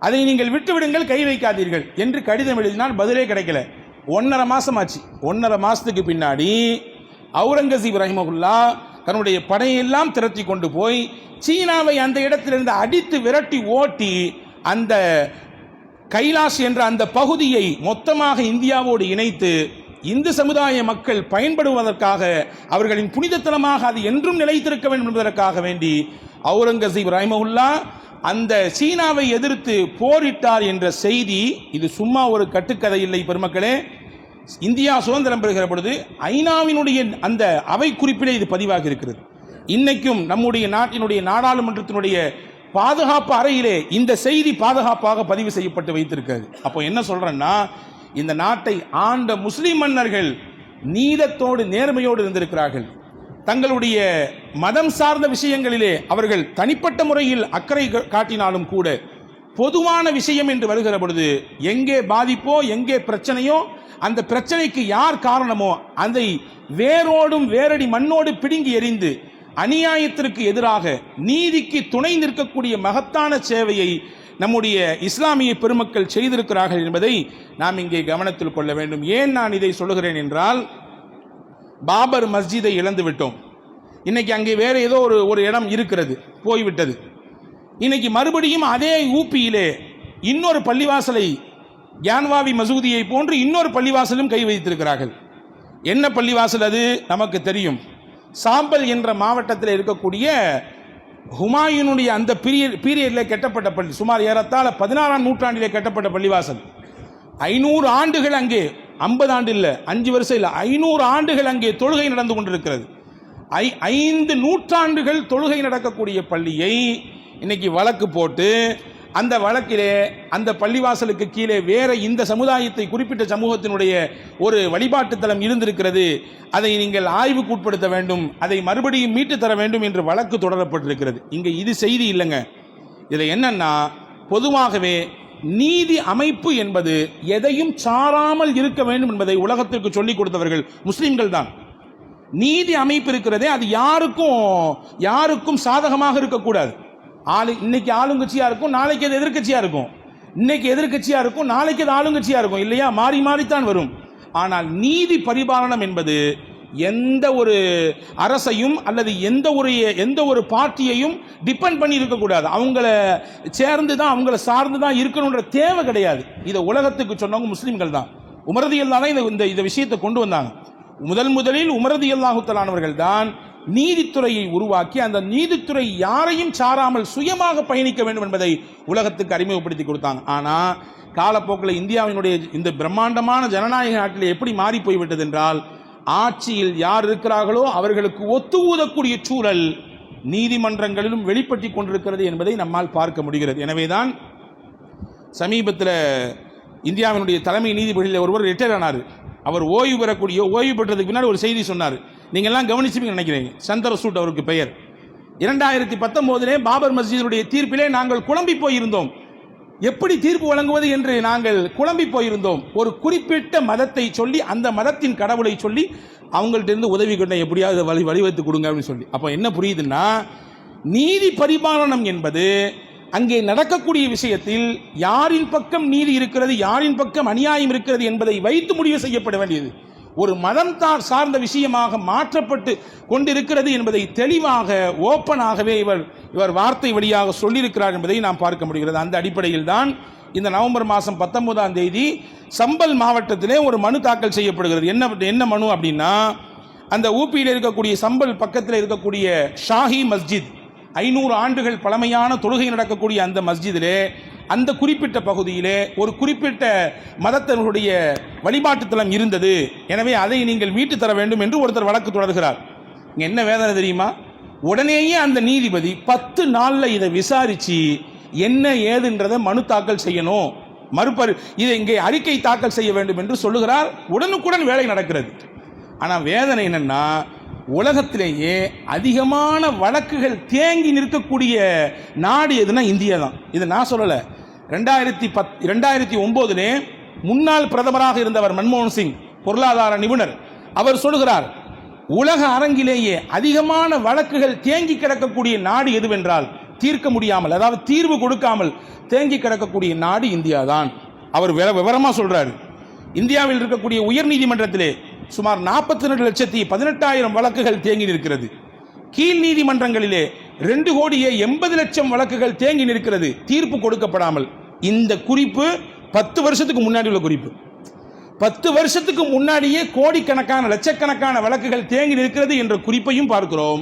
அதை நீங்கள் விட்டுவிடுங்கள், கை வைக்காதீர்கள் என்று கடிதம் எழுதினால் பதிலே கிடைக்கல. 1.5 மாசம் ஆச்சு. 1.5 மாசத்துக்கு பின்னாடி அவுரங்கசீப் ரஹிமஹுல்லா தன்னுடைய படையெல்லாம் திரட்டி கொண்டு போய் சீனாவை அந்த இடத்திலிருந்து அடித்து விரட்டி ஓட்டி அந்த கைலாஷ் என்ற அந்த பகுதியை மொத்தமாக இந்தியாவோடு இணைத்து இந்து சமுதாய மக்கள் பயன்படுவதற்காக, அவர்களின் புனிதத்தலமாக அது என்றும் நிலைத்திருக்க வேண்டும் என்பதற்காக வேண்டி அவுரங்கசீப் ரஹிமஹுல்லா அந்த சீனாவை எதிர்த்து போரிட்டார் என்ற செய்தி, இது சும்மா ஒரு கட்டுக்கதை இல்லை பெருமக்களே. இந்தியா சுதந்திரம் பெறுகிற பொழுது ஐநாவினுடைய அந்த அவை குறிப்பிலே இது பதிவாகி இருக்கிறது. இன்னைக்கும் நம்முடைய நாட்டினுடைய நாடாளுமன்றத்தினுடைய பாதுகாப்பு அறையிலே இந்த செய்தி பாதுகாப்பாக பதிவு செய்யப்பட்டு வைத்திருக்கிறது. அப்போ என்ன சொல்றேன்னா, இந்த நாட்டை ஆண்ட முஸ்லிம் மன்னர்கள் நீதத்தோடு நேர்மையோடு இருந்திருக்கிறார்கள். தங்களுடைய மதம் சார்ந்த விஷயங்களிலே அவர்கள் தனிப்பட்ட முறையில் அக்கறை காட்டினாலும் கூட பொதுவான விஷயம் என்று வருகிற பொழுது எங்கே பாதிப்போ எங்கே பிரச்சனையோ அந்த பிரச்சனைக்கு யார் காரணமோ அதை வேரோடும் வேரடி மண்ணோடு பிடுங்கி எறிந்து அநியாயத்திற்கு எதிராக நீதிக்கு துணை நிற்கக்கூடிய மகத்தான சேவையை நம்முடைய இஸ்லாமிய பெருமக்கள் செய்திருக்கிறார்கள் என்பதை நாம் இங்கே கவனத்தில் கொள்ள வேண்டும். ஏன் நான் இதை சொல்லுகிறேன் என்றால், பாபர் மஸ்ஜிதை இழந்து விட்டோம். இன்னைக்கு அங்கே வேற ஏதோ ஒரு இடம் இருக்கிறது, போய்விட்டது. இன்னைக்கு மறுபடியும் அதே ஊபியிலே இன்னொரு பள்ளிவாசலை, கியான்வாவி மசூதியை போன்று இன்னொரு பள்ளிவாசலும் கை வைத்திருக்கிறார்கள். என்ன பள்ளிவாசல் அது நமக்கு தெரியும். சாம்பல் என்ற மாவட்டத்தில் இருக்கக்கூடிய ஹுமாயூனுடைய அந்த பீரியடில் கட்டப்பட்ட பள்ளி, சுமார் ஏறத்தாழ 16ஆம் நூற்றாண்டிலே கட்டப்பட்ட பள்ளிவாசல். 500 ஆண்டுகள் அங்கே, 50 ஆண்டு இல்லை, 5 வருஷம் இல்லை, 500 ஆண்டுகள் அங்கே தொழுகை நடந்து கொண்டிருக்கிறது. 5 நூற்றாண்டுகள் தொழுகை நடக்கக்கூடிய பள்ளியை இன்னைக்கு வழக்கு போட்டு அந்த வழக்கிலே அந்த பள்ளிவாசலுக்கு கீழே வேற இந்த சமுதாயத்தை, குறிப்பிட்ட சமூகத்தினுடைய ஒரு வழிபாட்டு தலம் இருந்திருக்கிறது, அதை நீங்கள் ஆய்வுக்கு உட்படுத்த வேண்டும், அதை மறுபடியும் மீட்டு தர வேண்டும் என்று வழக்கு தொடரப்பட்டிருக்கிறது. இங்கே இது செய்தி இல்லைங்க. இதில் என்னன்னா, பொதுவாகவே நீதி அமைப்பு என்பது எதையும் சாராமல் இருக்க வேண்டும் என்பதை உலகத்திற்கு சொல்லிக் கொடுத்தவர்கள் முஸ்லிம்கள் தான். நீதி அமைப்பு இருக்கிறதே அது யாருக்கும் சாதகமாக இருக்கக்கூடாது. இன்னைக்கு ஆளுங்கட்சியா இருக்கும், நாளைக்கு அது எதிர்கட்சியா இருக்கும். இன்னைக்கு எதிர்கட்சியா இருக்கும், நாளைக்கு அது ஆளுங்கட்சியா இருக்கும், இல்லையா? மாறி மாறித்தான் வரும். ஆனால் நீதி பரிபாலனம் என்பது எந்த ஒரு அரசையும் அல்லது எந்த ஒரு பார்ட்டியையும் டிபெண்ட் பண்ணி இருக்கக்கூடாது. அவங்கள சேர்ந்து தான், அவங்கள சார்ந்து தான் இருக்கணுன்ற தேவை கிடையாது. இதை உலகத்துக்கு சொன்னவங்க முஸ்லிம்கள் தான். உமர் ரலியல்லாஹு அன்ஹு இந்த விஷயத்தை கொண்டு வந்தாங்க. முதலில் உமர் ரலியல்லாஹு தஆலா அவர்கள் தான் நீதித்துறையை உருவாக்கி அந்த நீதித்துறை யாரையும் சாராமல் சுயமாக பயணிக்க வேண்டும் என்பதை உலகத்துக்கு அறிமுகப்படுத்தி கொடுத்தாங்க. ஆனால் காலப்போக்கில் இந்தியாவினுடைய இந்த பிரம்மாண்டமான ஜனநாயக நாட்டில் எப்படி மாறி போய்விட்டது என்றால், ஆட்சியில் யார் இருக்கிறார்களோ அவர்களுக்கு ஒத்து ஊதக்கூடிய சூழல் நீதிமன்றங்களிலும் வெளிப்பட்டு கொண்டிருக்கிறது என்பதை நம்மால் பார்க்க முடிகிறது. எனவேதான் சமீபத்தில் இந்தியாவினுடைய தலைமை நீதிபதியில் ஒருவர் ரிட்டையர் ஆனார். அவர் ஓய்வு பெற்றதுக்கு பின்னாடி ஒரு செய்தி சொன்னார். நீங்கள்லாம் கவனிச்சுப்பீங்க நினைக்கிறீங்க. சந்தரசூட் அவருக்கு பெயர். 2019 பாபர் மஸ்ஜிதுடைய தீர்ப்பிலே நாங்கள் குழம்பி போயிருந்தோம். எப்படி தீர்ப்பு வழங்குவது என்று நாங்கள் குழம்பி போயிருந்தோம். ஒரு குறிப்பிட்ட மதத்தை சொல்லி, அந்த மதத்தின் கடவுளை சொல்லி அவங்கள்ட்ட இருந்து உதவி கொண்ட எப்படியாவது வழிவகுத்து கொடுங்க அப்படின்னு சொல்லி. அப்போ என்ன புரியுதுன்னா, நீதி பரிபாலனம் என்பது அங்கே நடக்கக்கூடிய விஷயத்தில் யாரின் பக்கம் நீதி இருக்கிறது, யாரின் பக்கம் அநியாயம் இருக்கிறது என்பதை வைத்து முடிவு செய்யப்பட வேண்டியது. ஒரு மதம் சார்ந்த விஷயமாக மாற்றப்பட்டு கொண்டிருக்கிறது என்பதை தெளிவாக ஓப்பனாகவே இவர் வார்த்தை வழியாக சொல்லியிருக்கிறார் என்பதை நாம் பார்க்க முடிகிறது. அந்த அடிப்படையில் தான் இந்த நவம்பர் மாதம் 19ஆம் தேதி சம்பல் மாவட்டத்திலே ஒரு மனு தாக்கல் செய்யப்படுகிறது. என்ன மனு அப்படின்னா, அந்த ஊபியில் இருக்கக்கூடிய சம்பல் பக்கத்தில் இருக்கக்கூடிய ஷாஹி மஸ்ஜித், 500 ஆண்டுகள் பழமையான தொழுகை நடக்கக்கூடிய அந்த மஸ்ஜிதிலே, அந்த குறிப்பிட்ட பகுதியிலே ஒரு குறிப்பிட்ட மதத்தினருடைய வழிபாட்டு தலம் இருந்தது, எனவே அதை நீங்கள் மீட்டு தர வேண்டும் என்று ஒருத்தர் வழக்கு தொடர்கிறார். இங்கே என்ன வேதனை தெரியுமா? உடனேயே அந்த நீதிபதி 10 நாளில் இதை விசாரித்து என்ன ஏதுன்றதை மனு தாக்கல் செய்யணும், இதை இங்கே அறிக்கை தாக்கல் செய்ய வேண்டும் என்று சொல்லுகிறார். உடனுக்குடன் வேலை நடக்கிறது. ஆனால் வேதனை என்னன்னா, உலகத்திலேயே அதிகமான வழக்குகள் தேங்கி நிற்கக்கூடிய நாடு எதுனா இந்தியா தான். இதை நான் சொல்லலை. 2009 முன்னாள் பிரதமராக இருந்தவர் மன்மோகன் சிங், பொருளாதார நிபுணர், அவர் சொல்கிறார், உலக அரங்கிலேயே அதிகமான வழக்குகள் தேங்கி கிடக்கக்கூடிய நாடு எதுவென்றால், தீர்க்க முடியாமல், அதாவது தீர்வு கொடுக்காமல் தேங்கி கிடக்கக்கூடிய நாடு இந்தியா தான். அவர் விவரமாக சொல்றாரு. இந்தியாவில் இருக்கக்கூடிய உயர் நீதிமன்றத்திலே சுமார் 42,18,000 வழக்குகள் தேங்கி நிற்கிறது. கீழ் நீதிமன்றங்களிலே 2,80,00,000 வழக்குகள் தேங்கி நிற்கிறது, தீர்ப்பு கொடுக்கப்படாமல். இந்த குறிப்பு 10 வருஷத்துக்கு முன்னாடி உள்ள குறிப்பு. 10 வருஷத்துக்கு முன்னாடியே கோடிக்கணக்கான லட்சக்கணக்கான வழக்குகள் தேங்கி நிற்கிறது என்ற குறிப்பையும் பார்க்கிறோம்.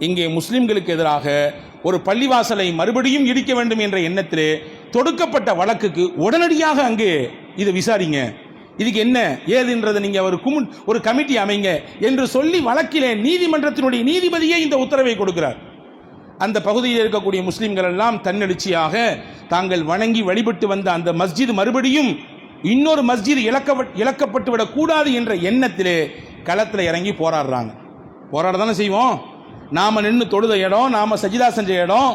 இங்கே முஸ்லிம்களுக்கு எதிராக ஒரு பள்ளிவாசலை மறுபடியும் இடிக்க வேண்டும் என்ற எண்ணத்திலே தொடுக்கப்பட்ட வழக்குக்கு உடனடியாக அங்கே இதை விசாரிங்க, இதுக்கு என்ன ஏதுன்றதை நீங்க ஒரு கமிட்டி அமைங்க என்று சொல்லி வழக்கிலே நீதிமன்றத்தினுடைய நீதிபதியே இந்த உத்தரவை கொடுக்கிறார். அந்த பகுதியில் இருக்கக்கூடிய முஸ்லிம்கள் எல்லாம் தன்னெழுச்சியாக தாங்கள் வணங்கி வழிபட்டு வந்த அந்த மஸ்ஜித் மறுபடியும் இன்னொரு மஸ்ஜித் இழக்கப்பட்டு விடக்கூடாது என்ற எண்ணத்திலே களத்தில் இறங்கி போராடுறாங்க. போராட தானே செய்வோம். நாம நின்று தொழுத இடம், நாம சஜிதா செஞ்ச இடம்,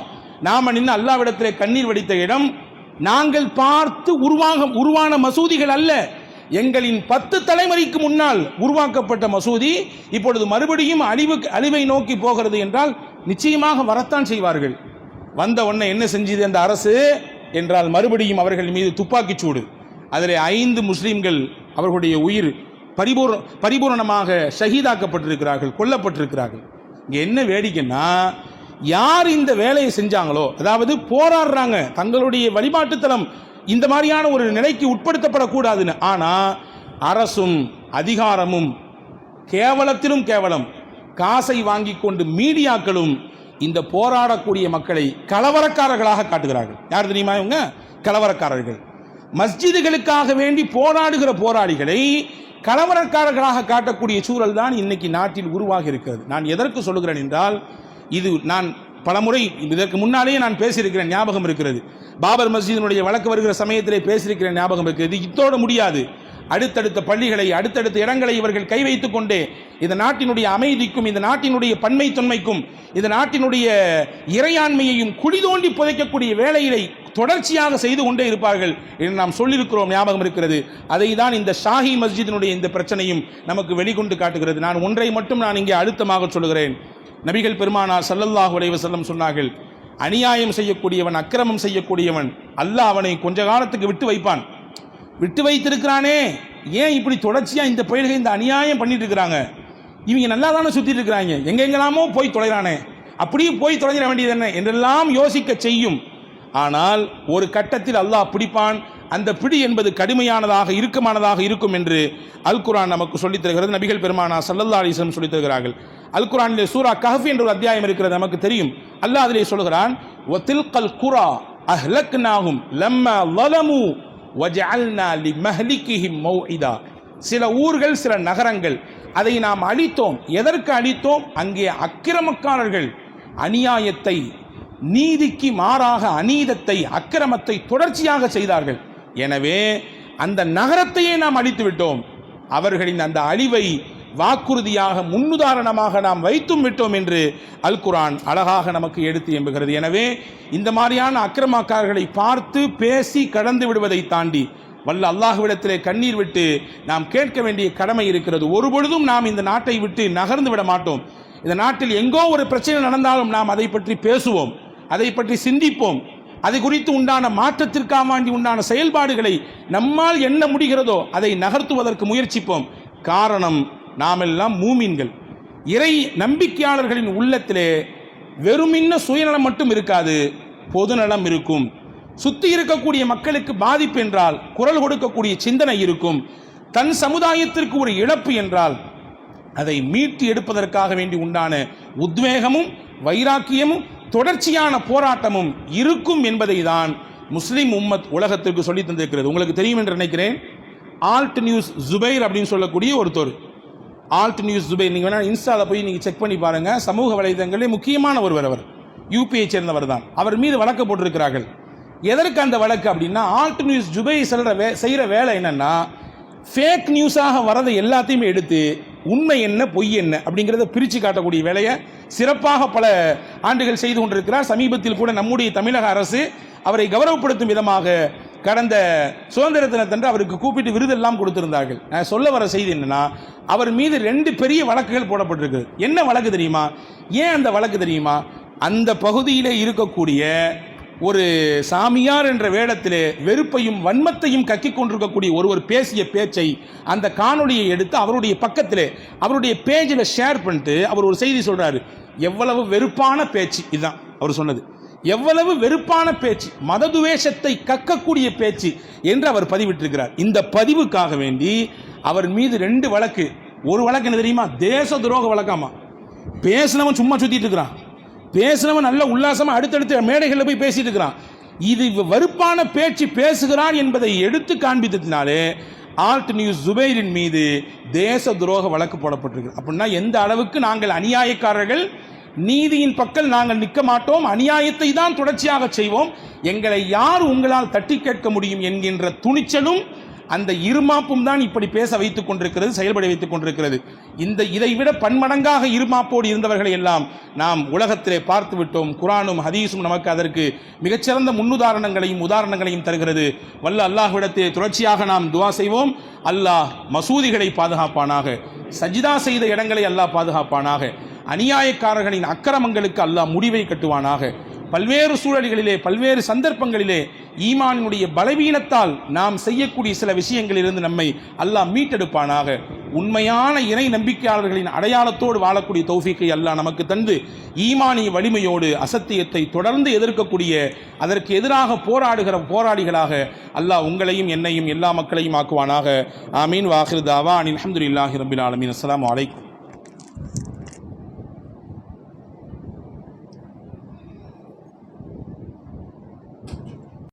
நாம நின்று அல்லாவிடத்திலே கண்ணீர் வடித்த இடம், நாங்கள் பார்த்து உருவான மசூதிகள் அல்ல. எங்களின் 10 தலைமுறைக்கு முன்னால் உருவாக்கப்பட்ட மசூதி இப்பொழுது மறுபடியும் அழிவை நோக்கி போகிறது என்றால் நிச்சயமாக வரத்தான் செய்வார்கள். வந்த உடனே என்ன செஞ்சது அந்த அரசு என்றால் மறுபடியும் அவர்கள் மீது துப்பாக்கிச் சூடு. அதில் 5 முஸ்லிம்கள் அவர்களுடைய உயிர் பரிபூரணமாக ஷஹீதாக்கப்பட்டிருக்கிறார்கள், கொல்லப்பட்டிருக்கிறார்கள். இங்கே என்ன வேடிக்கைன்னா, யார் இந்த வேலையை செஞ்சாங்களோ, அதாவது போராடுறாங்க, தங்களுடைய வழிபாட்டுத்தலம் இந்த மாதிரியான ஒரு நிலைக்கு உட்படுத்தப்படக்கூடாதுன்னு, ஆனால் அரசும் அதிகாரமும் கேவலத்திலும் கேவலம் காசை வாங்கி கொண்டு மீடியாக்களும் இந்த போராடக்கூடிய மக்களை கலவரக்காரர்களாக காட்டுகிறார்கள். யார் தெரியுமா இவங்க? கலவரக்காரர்கள். மஸ்ஜிதுகளுக்காக வேண்டி போராடுகிற போராளிகளை கலவரக்காரர்களாக காட்டக்கூடிய சூழல் தான் இன்னைக்கு நாட்டில் உருவாகி இருக்கிறது. நான் எதற்கு சொல்லுகிறேன் என்றால், இது நான் பலமுறை இதற்கு முன்னாலேயே நான் பேசியிருக்கிறேன், ஞாபகம் இருக்கிறது. பாபர் மஸ்ஜிதினுடைய வழக்கு வருகிற சமயத்திலே பேசியிருக்கிறேன், ஞாபகம் இருக்கிறது. இத்தோடு முடியாது. அடுத்தடுத்த பள்ளிகளை, அடுத்தடுத்த இடங்களை இவர்கள் கை வைத்துக் கொண்டே இந்த நாட்டினுடைய அமைதிக்கும், இந்த நாட்டினுடைய பன்மை தொன்மைக்கும், இந்த நாட்டினுடைய இறையாண்மையையும் குழி தோண்டி புதைக்கக்கூடிய வேலையை தொடர்ச்சியாக செய்து கொண்டே இருப்பார்கள் என்று நாம் சொல்லியிருக்கிறோம், ஞாபகம் இருக்கிறது. அதை தான் இந்த ஷாஹி மஸ்ஜிதினுடைய இந்த பிரச்சனையும் நமக்கு வெளிக்கொண்டு காட்டுகிறது. நான் ஒன்றை மட்டும் நான் இங்கே அழுத்தமாக சொல்கிறேன். நபிகள் பெருமானார் ஸல்லல்லாஹு அலைஹி வஸல்லம் சொன்னார்கள், அநியாயம் செய்யக்கூடியவன், அக்கிரமம் செய்யக்கூடியவன், அல்லாஹ் அவனை கொஞ்ச காலத்துக்கு விட்டு வைப்பான். விட்டு வைத்திருக்கிறானே, ஏன் இப்படி தொடர்ச்சியா இந்த பயில்கை இந்த அநியாயம் பண்ணிட்டு இருக்கிறாங்க? இவங்க நல்லா தானே சுத்திட்டு இருக்கிறாங்க, எங்கெங்கெல்லாமோ போய் தொலைறானே, அப்படியே போய் தொலைஞ்சிட வேண்டியது என்ன என்றெல்லாம் யோசிக்க செய்யும். ஆனால் ஒரு கட்டத்தில் அல்லாஹ் பிடிப்பான். அந்த பிடி என்பது கடுமையானதாக, இறுக்கமானதாக இருக்கும் என்று அல் குர்ஆன் நமக்கு சொல்லித் தருகிறது. நபிகள் பெருமானார் ஸல்லல்லாஹு அலைஹி வஸல்லம் சொல்லித் தருகிறார்கள். அல் குர்ஆனிலே சூரா கஹஃப் என்ற ஒரு அத்தியாயம் இருக்கிறது, நமக்கு தெரியும். அல்லாஹ் அதிலே சொல்கிறான், வதில்கல் குரா அஹ்லக்னாஹும் லம்மா ஸலமு வஜஅல்னா லிமஹ்லிகிஹிம் மௌஇதா. சில ஊர்கள், சில நகரங்கள், அதை நாம் அழித்தோம். எதற்கு அழித்தோம்? அங்கே அக்கிரமக்காரர்கள் அநியாயத்தை, நீதிக்கு மாறாக அநீதத்தை, அக்கிரமத்தை தொடர்ச்சியாக செய்தார்கள். எனவே அந்த நகரத்தையே நாம் அழித்து விட்டோம். அவர்களின் அந்த அழிவை வாக்குறுதியாக, முன்னுதாரணமாக நாம் வைத்தும் விட்டோம் என்று அல் குர்ஆன் அழகாக நமக்கு எடுத்து எம்புகிறது. எனவே இந்த மாதிரியான அக்கிரமக்காரர்களை பார்த்து பேசி கடந்து விடுவதை தாண்டி வல்ல அல்லாஹ்விடத்திலே கண்ணீர் விட்டு நாம் கேட்க வேண்டிய கடமை இருக்கிறது. ஒருபொழுதும் நாம் இந்த நாட்டை விட்டு நகர்ந்து விட மாட்டோம். இந்த நாட்டில் எங்கோ ஒரு பிரச்சனை நடந்தாலும் நாம் அதை பற்றி பேசுவோம், அதை பற்றி சிந்திப்போம், அதை குறித்து உண்டான மாற்றத்திற்காக வேண்டி உண்டான செயல்பாடுகளை நம்மால் என்ன முடிகிறதோ அதை நகர்த்துவதற்கு முயற்சிப்போம். காரணம், நாமெல்லாம் மூமின்கள். இறை நம்பிக்கையாளர்களின் உள்ளத்திலே வெறுமின்ன சுயநலம் மட்டும் இருக்காது, பொதுநலம் இருக்கும். சுத்தி இருக்கக்கூடிய மக்களுக்கு பாதிப்பு என்றால் குரல் கொடுக்கக்கூடிய சிந்தனை இருக்கும். தன் சமுதாயத்திற்கு ஒரு இழப்பு என்றால் அதை மீட்டு எடுப்பதற்காக வேண்டி உண்டான உத்வேகமும் வைராக்கியமும் தொடர்ச்சியான போராட்டமும் இருக்கும் என்பதை தான் முஸ்லிம் உம்மத் உலகத்திற்கு சொல்லி தந்திருக்கிறது. உங்களுக்கு தெரியும் என்று நினைக்கிறேன், ஆல்ட் நியூஸ் ஜுபைர் அப்படின்னு சொல்லக்கூடிய ஒருத்தர், ஆல்ட் நியூஸ் ஜுபைர், நீங்கள் வேணால் இன்ஸ்டாவில் போய் நீங்கள் செக் பண்ணி பாருங்கள். சமூக வலைதளங்களில் முக்கியமான ஒருவர், அவர் யூபியை சேர்ந்தவர் தான். அவர் மீது வழக்கு போட்டிருக்கிறார்கள். எதற்கு அந்த வழக்கு அப்படின்னா, ஆல்ட் நியூஸ் ஜுபைர் செய்கிற வேலை என்னன்னா, ஃபேக் நியூஸாக வரதை எல்லாத்தையுமே எடுத்து உண்மை என்ன பொய் என்ன அப்படிங்கிறத பிரித்து காட்டக்கூடிய வேலையை சிறப்பாக பல ஆண்டுகள் செய்து கொண்டிருக்கிறார். சமீபத்தில் கூட நம்முடைய தமிழக அரசு அவரை கௌரவப்படுத்தும் விதமாக கடந்த சுதந்திர தினத்தன்று அவருக்கு கூப்பிட்டு விருதெல்லாம் கொடுத்திருந்தார்கள். நான் சொல்ல வர செய்தி என்னன்னா, அவர் மீது 2 பெரிய வழக்குகள் போடப்பட்டிருக்கு. என்ன வழக்கு தெரியுமா? ஏன் அந்த வழக்கு தெரியுமா? அந்த பகுதியிலே இருக்கக்கூடிய ஒரு சாமியார் என்ற வேடத்திலே வெறுப்பையும் வன்மத்தையும் கக்கிக் கொண்டிருக்கக்கூடிய ஒருவர் பேசிய பேச்சை, அந்த காணொலியை எடுத்து அவருடைய பக்கத்திலே அவருடைய பேஜில் ஷேர் பண்ணிட்டு அவர் ஒரு செய்தி சொல்றாரு. எவ்வளவு வெறுப்பான பேச்சு! இதுதான் அவர் சொன்னது. எவ்வளவு வெறுப்பான பேச்சு, மததுவேஷத்தை கக்கக்கூடிய பேச்சு என்று அவர் பதிவிட்டிருக்கிறார். இந்த பதிவுக்காக வேண்டி அவர் மீது 2 வழக்கு. ஒரு வழக்கு என்ன தெரியுமா? தேச துரோக வழக்காமா. பேசினவன் சும்மா சுத்திட்டு இருக்கிறான், பேசினவன் நல்ல உல்லாசமா அடுத்தடுத்த மேடைகளில் போய் பேசிட்டு இருக்கிறான். இது வெறுப்பான பேச்சு பேசுகிறான் என்பதை எடுத்து காண்பித்ததினாலே ஆல்ட் நியூஸ் ஜுபைரின் மீது தேச துரோக வழக்கு போடப்பட்டிருக்கு. அப்படின்னா எந்த அளவுக்கு நாங்கள் அநியாயக்காரர்கள், நீதியின் பக்கம் நாங்கள் நிற்க மாட்டோம், அநியாயத்தை தான் தொடர்ச்சியாக செய்வோம், எங்களை யார் உங்களால் தட்டி கேட்க முடியும் என்கின்ற துணிச்சலும் அந்த இருமாப்பும் தான் இப்படி பேச வைத்துக் கொண்டிருக்கிறது, செயல்பட வைத்துக் கொண்டிருக்கிறது. இதை விட பன்மடங்காக இருமாப்போடு இருந்தவர்களை எல்லாம் நாம் உலகத்திலே பார்த்து விட்டோம். குர்ஆனும் ஹதீஸும் நமக்கு அதற்கு மிகச்சிறந்த முன்னுதாரணங்களையும் உதாரணங்களையும் தருகிறது. வல்ல அல்லாஹ்விடத்திலே தொடர்ச்சியாக நாம் துஆ செய்வோம். அல்லாஹ் மசூதிகளை பாதுகாப்பானாக, சஜிதா செய்த இடங்களை அல்லாஹ் பாதுகாப்பானாக, அநியாயக்காரர்களின் அக்கிரமங்களுக்கு அல்லாஹ் முடிவை கட்டுவானாக. பல்வேறு சூழல்களிலே பல்வேறு சந்தர்ப்பங்களிலே ஈமானுடைய பலவீனத்தால் நாம் செய்யக்கூடிய சில விஷயங்களிலிருந்து நம்மை அல்லாஹ் மீட்டெடுப்பானாக. உண்மையான இறை நம்பிக்கையாளர்களின் அடையாளத்தோடு வாழக்கூடிய தௌஃபீக்கை அல்லாஹ் நமக்கு தந்து ஈமானிய வலிமையோடு அசத்தியத்தை தொடர்ந்து எதிர்க்கக்கூடிய, அதற்கு எதிராக போராடுகிற போராளிகளாக அல்லாஹ் உங்களையும் என்னையும் எல்லா மக்களையும் ஆக்குவானாக. ஆமீன். வாஹிர் தாவா அனில் ஹம்துலில்லாஹி ரப்பில் ஆலமீன். அஸ்ஸலாமு அலைக்கும்.